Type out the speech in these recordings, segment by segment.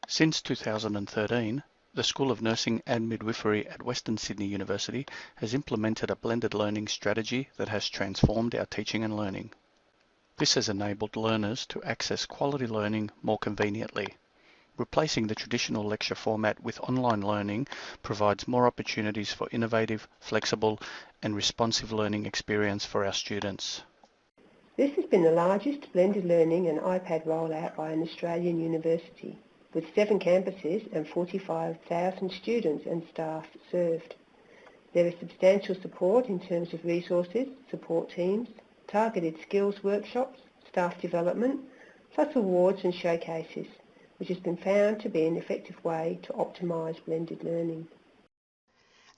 Since 2013, the School of Nursing and Midwifery at Western Sydney University has implemented a blended learning strategy that has transformed our teaching and learning. This has enabled learners to access quality learning more conveniently. Replacing the traditional lecture format with online learning provides more opportunities for innovative, flexible, and responsive learning experience for our students. This has been the largest blended learning and iPad rollout by an Australian university, with 7 campuses and 45,000 students and staff served. There is substantial support in terms of resources, support teams, targeted skills workshops, staff development, plus awards and showcases, which has been found to be an effective way to optimise blended learning.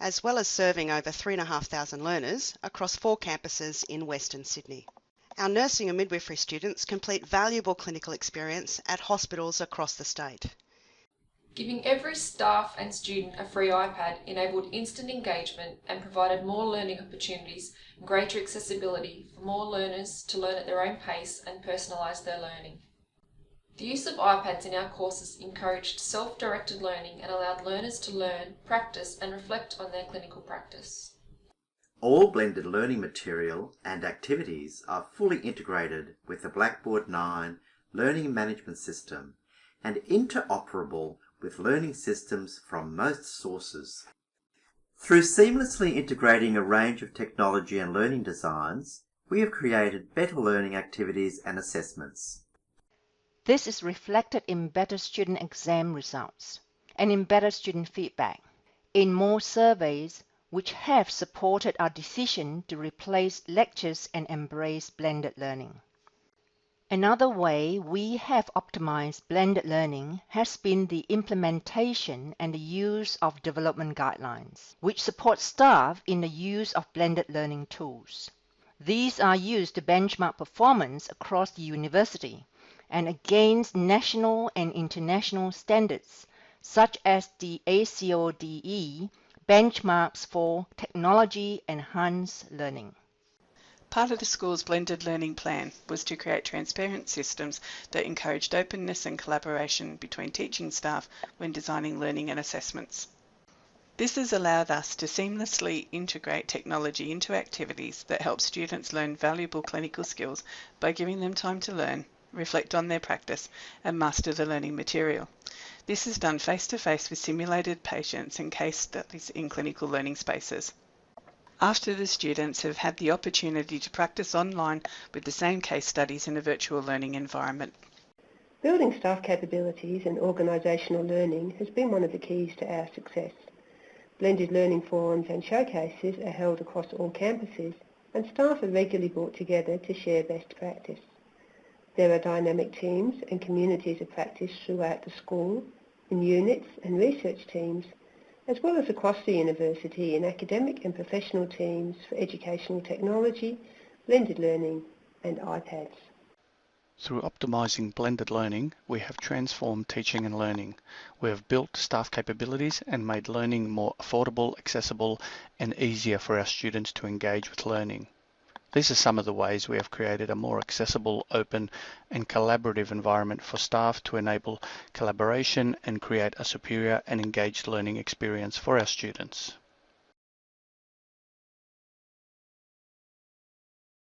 As well as serving over 3,500 learners across 4 campuses in Western Sydney. Our nursing and midwifery students complete valuable clinical experience at hospitals across the state. Giving every staff and student a free iPad enabled instant engagement and provided more learning opportunities and greater accessibility for more learners to learn at their own pace and personalise their learning. The use of iPads in our courses encouraged self-directed learning and allowed learners to learn, practice and reflect on their clinical practice. All blended learning material and activities are fully integrated with the Blackboard 9 learning management system and interoperable with learning systems from most sources. Through seamlessly integrating a range of technology and learning designs, we have created better learning activities and assessments. This is reflected in better student exam results and in better student feedback, in more surveys, which have supported our decision to replace lectures and embrace blended learning. Another way we have optimized blended learning has been the implementation and the use of development guidelines, which support staff in the use of blended learning tools. These are used to benchmark performance across the university and against national and international standards, such as the ACODE benchmarks for technology-enhanced learning. Part of the school's blended learning plan was to create transparent systems that encouraged openness and collaboration between teaching staff when designing learning and assessments. This has allowed us to seamlessly integrate technology into activities that help students learn valuable clinical skills by giving them time to learn, reflect on their practice, and master the learning material. This is done face-to-face with simulated patients and case studies in clinical learning spaces. After the students have had the opportunity to practice online with the same case studies in a virtual learning environment. Building staff capabilities and organisational learning has been one of the keys to our success. Blended learning forums and showcases are held across all campuses, and staff are regularly brought together to share best practice. There are dynamic teams and communities of practice throughout the school, in units and research teams, as well as across the university in academic and professional teams for educational technology, blended learning and iPads. Through optimizing blended learning, we have transformed teaching and learning. We have built staff capabilities and made learning more affordable, accessible, and easier for our students to engage with learning. These are some of the ways we have created a more accessible, open, and collaborative environment for staff to enable collaboration and create a superior and engaged learning experience for our students.